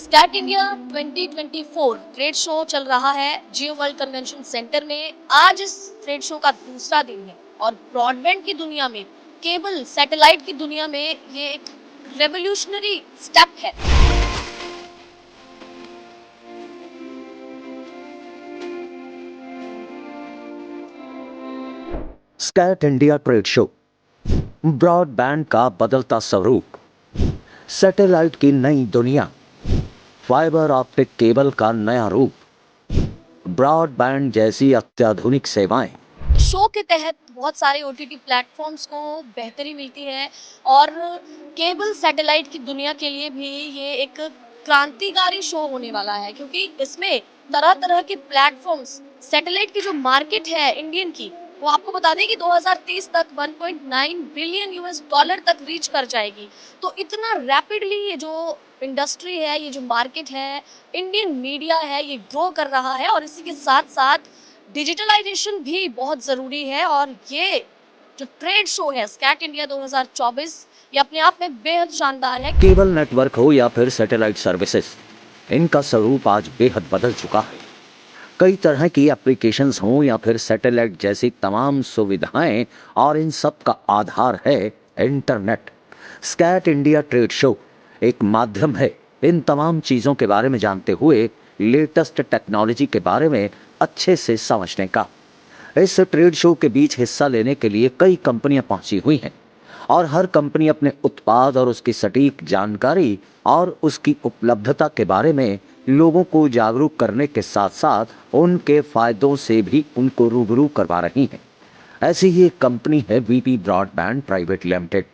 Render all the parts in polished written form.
स्कैट India 2024 trade show चल रहा है जियो वर्ल्ड कन्वेंशन सेंटर में। आज इस ट्रेड शो का दूसरा दिन है और ब्रॉडबैंड की दुनिया में, केबल सैटेलाइट की दुनिया में ये एक रेवोल्यूशनरी स्टेप है। स्कैट इंडिया ट्रेड शो, ब्रॉडबैंड का बदलता स्वरूप, सैटेलाइट की नई दुनिया, फाइबर ऑप्टिक केबल का नया रूप, ब्रॉडबैंड जैसी अत्याधुनिक सेवाएं। शो के तहत बहुत सारे ओटीटी प्लेटफॉर्म्स को बेहतरी मिलती है और केबल सैटेलाइट की दुनिया के लिए भी ये एक क्रांतिकारी शो होने वाला है, क्योंकि इसमें तरह तरह के प्लेटफॉर्म्स, सैटेलाइट की जो मार्केट है इंडियन की, वो आपको बता दें कि 2030 तक 1.9 बिलियन यूएस डॉलर तक रीच कर जाएगी। तो इतना रैपिडली ये जो इंडस्ट्री है, ये जो मार्केट है, इंडियन मीडिया है, ये ग्रो कर रहा है और इसी के साथ साथ डिजिटलाइजेशन भी बहुत ज़रूरी है। और ये जो ट्रेड शो है स्कैट इंडिया 2024, ये अपने आप में बेहद शानदार है। केबल नेटवर्क हो या फिर सैटेलाइट सर्विसेज, इनका स्वरूप आज बेहद बदल चुका है। कई तरह की एप्लीकेशंस हों या फिर सैटेलाइट जैसी तमाम सुविधाएं, और इन सब का आधार है इंटरनेट। स्कैट इंडिया ट्रेड शो एक माध्यम है इन तमाम चीज़ों के बारे में जानते हुए लेटेस्ट टेक्नोलॉजी के बारे में अच्छे से समझने का। इस ट्रेड शो के बीच हिस्सा लेने के लिए कई कंपनियां पहुंची हुई हैं और हर कंपनी अपने उत्पाद और उसकी सटीक जानकारी और उसकी उपलब्धता के बारे में लोगों को जागरूक करने के साथ साथ उनके फायदों से भी उनको रूबरू करवा रही हैं। ऐसी ही एक कंपनी है वीपी ब्रॉडबैंड प्राइवेट लिमिटेड,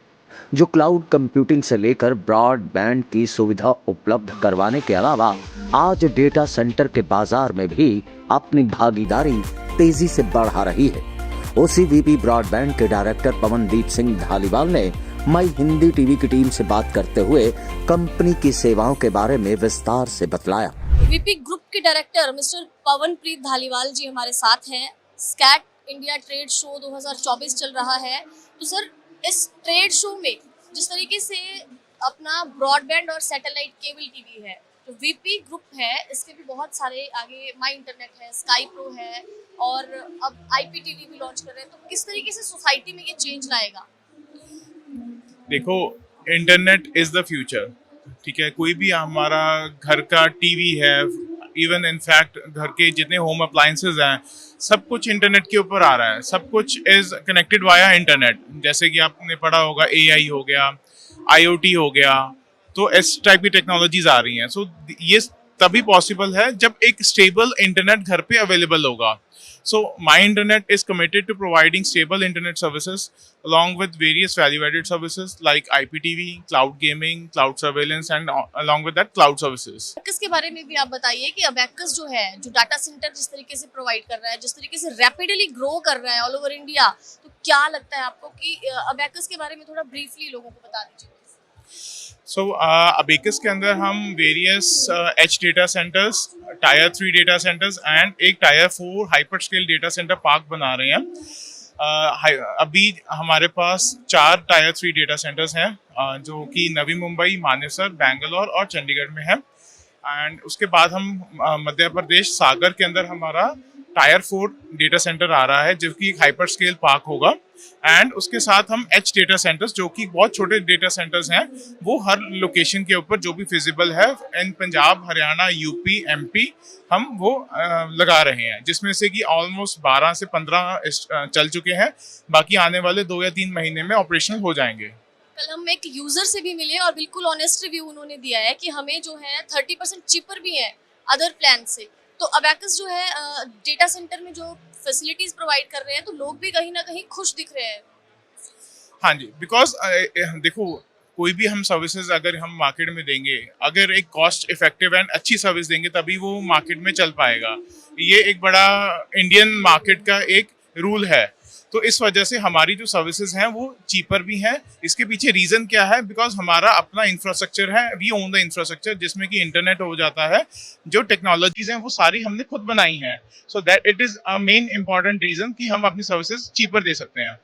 जो क्लाउड कंप्यूटिंग से लेकर ब्रॉडबैंड की सुविधा उपलब्ध करवाने के अलावा आज डेटा सेंटर के बाजार में भी अपनी भागीदारी तेजी से बढ़ा रही है। उसी वीपी ब्रॉडबैंड के डायरेक्टर पवनदीप सिंह धालीवाल ने माई हिंदी टीवी की टीम से बात करते हुए कंपनी की सेवाओं के बारे में विस्तार से बतलाया। वीपी ग्रुप के डायरेक्टर मिस्टर पवनप्रीत धालीवाल जी हमारे साथ हैं। स्कैट इंडिया ट्रेड शो 2024 चल रहा है, तो सर इस ट्रेड शो में जिस तरीके से अपना ब्रॉडबैंड और सैटेलाइट केबल टीवी है, जो वीपी ग्रुप है, इसके भी बहुत सारे आगे माई इंटरनेट है, स्काई प्रो है और अब आईपीटीवी भी लॉन्च कर रहे हैं, तो किस तरीके से सोसाइटी में ये चेंज लाएगा? देखो, इंटरनेट इज द फ्यूचर। ठीक है, कोई भी हमारा घर का टीवी है, इवन इनफैक्ट घर के जितने होम अप्लायंसेज हैं, सब कुछ इंटरनेट के ऊपर आ रहा है। सब कुछ इज कनेक्टेड वाया इंटरनेट। जैसे कि आपने पढ़ा होगा, एआई हो गया, आईओटी हो गया, तो इस टाइप की टेक्नोलॉजीज आ रही हैं। सो ये तभी पॉसिबल है जब एक स्टेबल इंटरनेट घर पे अवेलेबल होगा। So My Internet is committed to providing stable internet services along with various value-added services like IPTV, cloud gaming, cloud surveillance, and along with that cloud services. Abacus के बारे में भी आप बताइए कि अबैकस जो है, जो डाटा सेंटर जिस तरीके से प्रोवाइड कर रहा है, जिस तरीके से रैपिडली ग्रो कर रहा है ऑल ओवर इंडिया, तो क्या लगता है आपको कि अबैकस के बारे में थोड़ा ब्रीफली लोगों को बता दीजिए। So अबैकस के अंदर हम various edge data centres, tier 3 data centres and एक tier 4 hyperscale data centre park बना रहे हैं। अभी हमारे पास 4 टायर 3 डेटा सेंटर्स हैं, जो कि नवी मुंबई, मानेसर, बेंगलोर और चंडीगढ़ में है। एंड उसके बाद हम मध्य प्रदेश सागर के अंदर हमारा टायर 4 डेटा सेंटर आ रहा है, जो कि एक हाइपर स्केल पार्क होगा। एंड उसके साथ हम एच डेटा सेंटर्स, जो कि बहुत छोटे डेटा सेंटर्स हैं, वो हर लोकेशन के ऊपर जो भी फिजिबल है इन पंजाब, हरियाणा, यूपी, एमपी, हम वो लगा रहे हैं, जिसमें से कि ऑलमोस्ट 12 से 15 चल चुके हैं। बाकी आने वाले 2 या 3 महीने में ऑपरेशनल हो जाएंगे। कल हम एक यूजर से भी मिले और बिल्कुल ऑनेस्ट रिव्यू उन्होंने दिया है कि हमें जो है 30% चीपर भी है अदर प्लान से। तो अबैकस जो है डेटा सेंटर में जो फैसिलिटीज प्रोवाइड कर रहे हैं, तो लोग भी कहीं ना कहीं खुश दिख रहे हैं। हाँ जी, बिकॉज देखो, कोई भी हम सर्विसेज अगर हम मार्केट में देंगे, अगर एक कॉस्ट इफेक्टिव एंड अच्छी सर्विस देंगे, तभी वो मार्केट में चल पाएगा। ये एक बड़ा इंडियन मार्केट का एक रूल है। तो इस वजह से हमारी जो सर्विसेज हैं वो चीपर भी हैं। इसके पीछे रीज़न क्या है? बिकॉज हमारा अपना इंफ्रास्ट्रक्चर है, वी ओन द इंफ्रास्ट्रक्चर, जिसमें कि इंटरनेट हो जाता है। जो टेक्नोलॉजीज हैं वो सारी हमने खुद बनाई हैं। So that it is a main important reason कि हम अपनी सर्विसेज चीपर दे सकते हैं।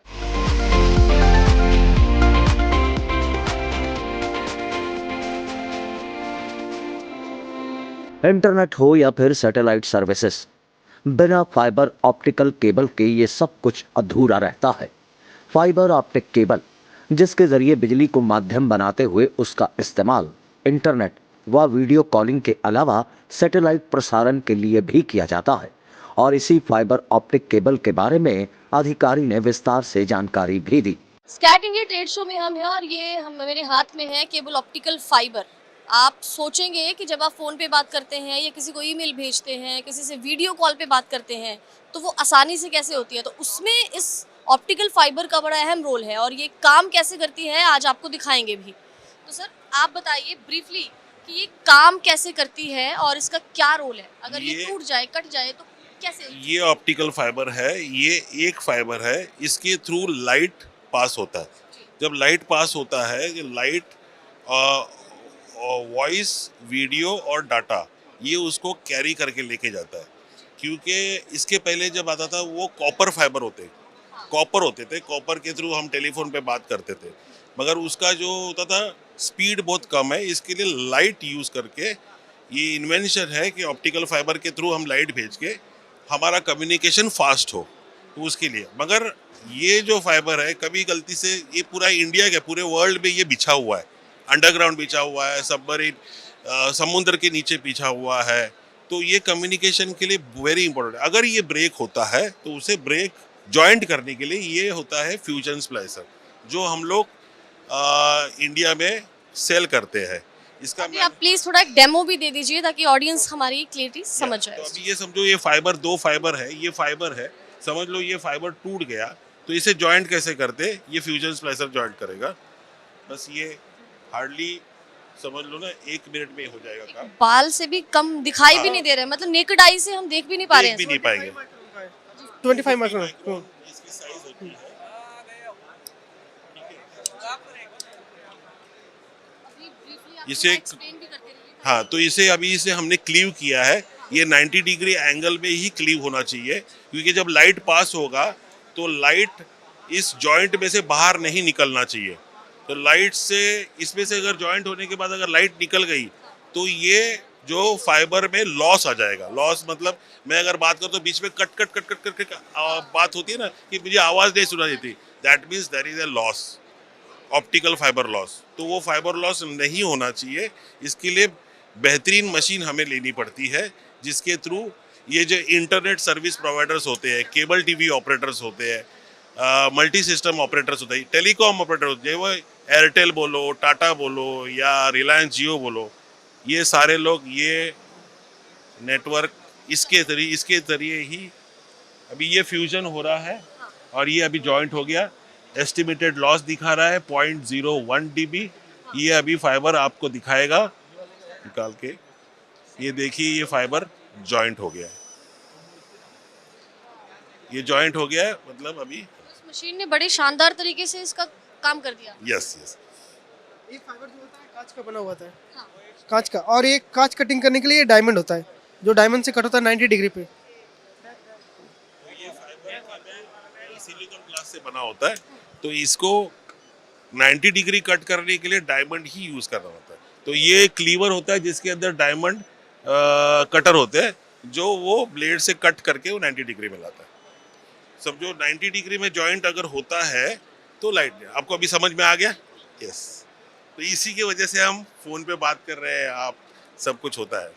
इंटरनेट हो या फिर सैटेलाइट सर्विसेज, बिना फाइबर ऑप्टिकल केबल के ये सब कुछ अधूरा रहता है। फाइबर ऑप्टिक केबल, जिसके जरिए बिजली को माध्यम बनाते हुए उसका इस्तेमाल इंटरनेट व वीडियो कॉलिंग के अलावा सैटेलाइट प्रसारण के लिए भी किया जाता है। और इसी फाइबर ऑप्टिक केबल के बारे में अधिकारी ने विस्तार से जानकारी भी दी। स्कैट इंडिया ट्रेड शो में हम हैं और ये हम मेरे हाथ में है केबल ऑप्टिकल फाइबर। आप सोचेंगे कि जब आप फ़ोन पे बात करते हैं या किसी को ईमेल भेजते हैं, किसी से वीडियो कॉल पे बात करते हैं, तो वो आसानी से कैसे होती है, तो उसमें इस ऑप्टिकल फाइबर का बड़ा अहम रोल है और ये काम कैसे करती है आज आपको दिखाएंगे भी। तो सर आप बताइए ब्रीफली कि ये काम कैसे करती है और इसका क्या रोल है, अगर ये टूट जाए कट जाए तो कैसे। ये ऑप्टिकल फाइबर है, ये एक फाइबर है, इसके थ्रू लाइट पास होता है। जब लाइट पास होता है, लाइट वॉइस, वीडियो और डाटा ये उसको कैरी करके लेके जाता है। क्योंकि इसके पहले जब आता था वो कॉपर फाइबर होते थे, कॉपर के थ्रू हम टेलीफोन पे बात करते थे, मगर उसका जो होता था स्पीड बहुत कम है। इसके लिए लाइट यूज़ करके ये इन्वेंशन है कि ऑप्टिकल फाइबर के थ्रू हम लाइट भेज के हमारा कम्युनिकेशन फास्ट हो, तो उसके लिए। मगर ये जो फाइबर है, कभी गलती से ये पूरा इंडिया के पूरे वर्ल्ड में ये बिछा हुआ है, अंडरग्राउंड बिछा हुआ है, सबमरीन समुद्र के नीचे बिछा हुआ है, तो ये कम्युनिकेशन के लिए वेरी इंपॉर्टेंट है। अगर ये ब्रेक होता है तो उसे ब्रेक जॉइंट करने के लिए ये होता है फ्यूजन स्प्लाइसर, जो हम लोग इंडिया में सेल करते हैं। इसका अभी आप प्लीज थोड़ा एक डेमो भी दे दीजिए ताकि ऑडियंस हमारी क्लियरिटी समझ जाए। तो अभी ये समझो, ये फाइबर दो फाइबर है, ये फाइबर है, समझ लो ये फाइबर टूट गया तो इसे जॉइंट कैसे करते, ये फ्यूजन स्प्लाइसर जॉइंट करेगा। बस ये हार्डली समझ लो ना 1 मिनट में हो जाएगा काम। बाल से भी कम दिखाई भी नहीं दे रहे हैं, मतलब नेकेड आई से हम देख भी नहीं पा रहे देख भी हैं। नहीं पाएंगे। 25 माइक्रोन। इसकी साइज होती है, इसे हाँ, तो इसे अभी इसे हमने क्लीव किया है। ये 90 डिग्री एंगल में ही क्लीव होना चाहिए, क्योंकि जब लाइट पास होगा तो लाइट इस जॉइंट में से बाहर नहीं निकलना चाहिए। तो लाइट से इसमें से अगर जॉइंट होने के बाद अगर लाइट निकल गई तो ये जो फाइबर में लॉस आ जाएगा। लॉस मतलब मैं अगर बात करूँ तो बीच में cut cut cut cut cut बात होती है ना कि मुझे आवाज़ नहीं सुना देती, that means there is a loss, optical fibre loss. तो वो फाइबर लॉस नहीं होना चाहिए। इसके लिए बेहतरीन मशीन हमें लेनी पड़ती है, जिसके थ्रू ये जो इंटरनेट सर्विस प्रोवाइडर्स होते हैं, केबल टीवी ऑपरेटर्स होते हैं, मल्टी सिस्टम ऑपरेटर्स होते हैं, टेलीकॉम ऑपरेटर होते हैं, वो एयरटेल बोलो, टाटा बोलो या रिलायंस जियो बोलो, ये सारे लोग ये नेटवर्क इसके ज़रिए ही अभी ये फ्यूजन हो रहा है और ये अभी जॉइंट हो गया। एस्टिमेटेड लॉस दिखा रहा है 0.01 dB। ये अभी फाइबर आपको दिखाएगा निकाल के। ये देखिए, ये फाइबर जॉइंट हो गया है, ये जॉइंट हो गया है, मतलब अभी इस मशीन ने बड़े शानदार तरीके से इसका काम कर दिया। यस। ये फाइबर जो होता है कांच का बना हुआ होता है, कांच का, और ये कांच कटिंग करने के लिए डायमंड होता है, जो डायमंड से कट होता है 90 डिग्री पे। ये फाइबर सिलिकॉन ग्लास से बना होता है, तो इसको 90 डिग्री कट करने के लिए डायमंड ही यूज करना होता है। तो ये क्लीवर होता है जिसके अंदर डायमंड कटर होते हैं, जो वो ब्लेड से कट करके वो 90 डिग्री में लाता है। समझो 90 डिग्री में जॉइंट अगर होता है तो लाइट, आपको अभी समझ में आ गया? यस। तो इसी की वजह से हम फोन पे बात कर रहे हैं, आप सब कुछ होता है।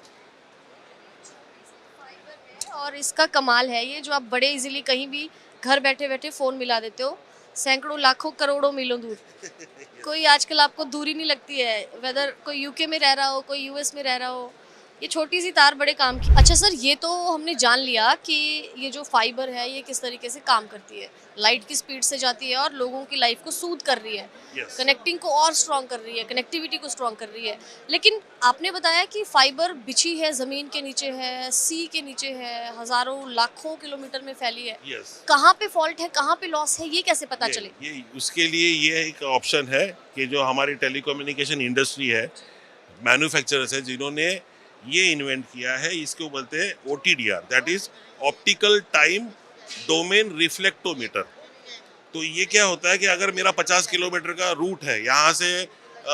और इसका कमाल है ये, जो आप बड़े इजीली कहीं भी घर बैठे बैठे फ़ोन मिला देते हो, सैकड़ों लाखों करोड़ों मीलों दूर। कोई आजकल आपको दूरी नहीं लगती है, वेदर कोई यूके में रह रहा हो, कोई यूएस में रह रहा हो, ये छोटी सी तार बड़े काम की। अच्छा सर, ये तो हमने जान लिया कि ये जो फाइबर है ये किस तरीके से काम करती है, लाइट की स्पीड से जाती है और लोगों की लाइफ को सूद कर रही है, Yes. कनेक्टिंग को और स्ट्रॉन्ग कर रही है, कनेक्टिविटी को स्ट्रॉन्ग कर रही है। लेकिन आपने बताया कि फाइबर बिछी है, ज़मीन के नीचे है, सी के नीचे है, हज़ारों लाखों किलोमीटर में फैली है। यस। कहाँ पे फॉल्ट है, कहाँ पे लॉस है, ये कैसे पता चले? ये उसके लिए ये एक ऑप्शन है कि जो हमारी टेलीकम्युनिकेशन इंडस्ट्री है, मैन्युफैक्चरर्स है, जिन्होंने ये इन्वेंट किया है, इसको बोलते हैं OTDR, that is optical time domain reflectometer. तो ये क्या होता है कि अगर मेरा 50 किलोमीटर का रूट है, यहाँ से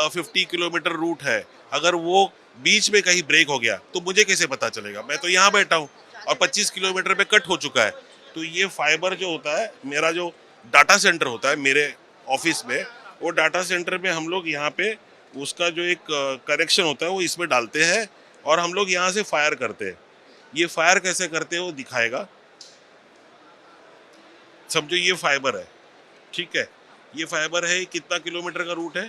50 किलोमीटर रूट है, अगर वो बीच में कहीं ब्रेक हो गया तो मुझे कैसे पता चलेगा? मैं तो यहाँ बैठा हूँ और 25 किलोमीटर पे कट हो चुका है। तो ये फाइबर जो होता है, मेरा जो डाटा सेंटर होता है मेरे ऑफिस में, वो डाटा सेंटर में हम लोग यहाँ पे उसका जो एक कनेक्शन होता है वो इसमें डालते हैं और हम लोग यहाँ से फायर करते हैं। ये फायर कैसे करते हैं वो दिखाएगा। समझो ये फाइबर है, ठीक है, ये फाइबर है, कितना किलोमीटर का रूट है?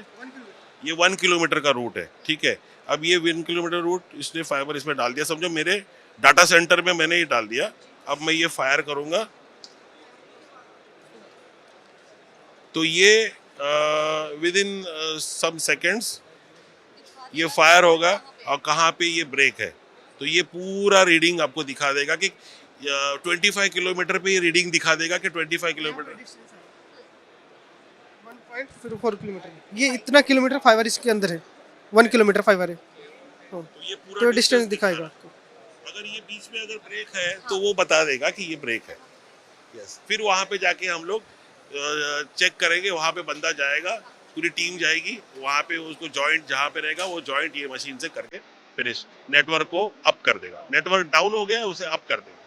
ये 1 किलोमीटर का रूट है, ठीक है। अब ये 1 किलोमीटर रूट इसने फाइबर इसमें डाल दिया, समझो मेरे डाटा सेंटर में मैंने ये डाल दिया। अब मैं ये फायर करूंगा तो ये विद इन सम सेकेंड्स ये फायर होगा और कहाँ पे ये ब्रेक है। तो ये पूरा रीडिंग आपको दिखा देगा कि 25 किलोमीटर पे ये रीडिंग दिखा देगा कि 25 किलोमीटर 1.04 किलोमीटर, ये इतना किलोमीटर फाइबर इसके अंदर है, 1 किलोमीटर फाइबर है। हाँ, तो ये पूरा तो डिस्टेंस दिखाएगा आपको। अगर ये बीच में अगर ब्रेक है तो वो बता देगा कि ये ब्रेक है। यस, फिर वहाँ पे जाके हम लोग चेक करेंगे, वहाँ पे बंदा जाएगा, पूरी टीम जाएगी, वहाँ पे उसको जॉइंट जहाँ पे रहेगा वो जॉइंट ये मशीन से करके फिनिश नेटवर्क को अप कर देगा। नेटवर्क डाउन हो गया उसे अप कर देगा।